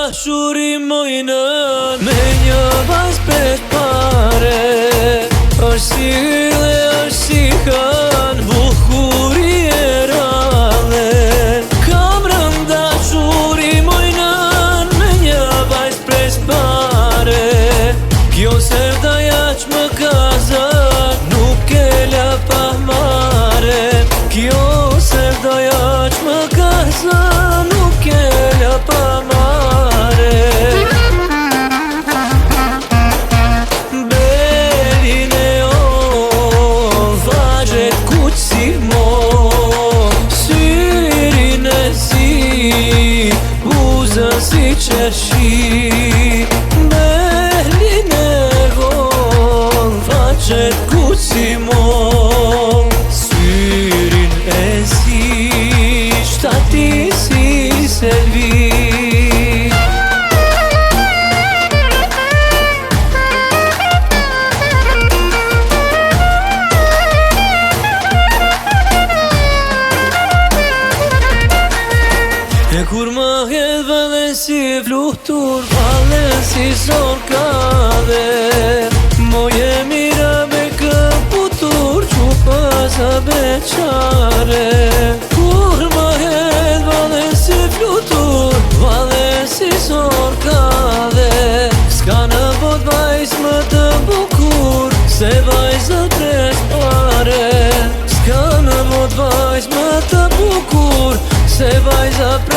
dashuri mojnën me një vajz pet pare. Është si hylle, është si hën, buhuri e rale. Kam rëm dashuri mojnën me një vajz pet pare. Kjo sevdaja që më ka zën, nuk e la pa mare. Kjo sevdaja që më ka zën, nuk e la pa mare. Beline o vajet kuq si mo, syrin e si buzën si qershi. Vajet kuq si mo, syrin e si shtati si selvi. E kur më hedh vëllë si fluhtur, vëllë si sorkave. Moje mira me këputur, qupësa beqare. Kur më hedh vëllë si fluhtur, vëllë si sorkave. S'ka në bot vajz më të bukur, se vajzë pres pare. S'ka në bot vajz më të bukur, se vajzë pres pare.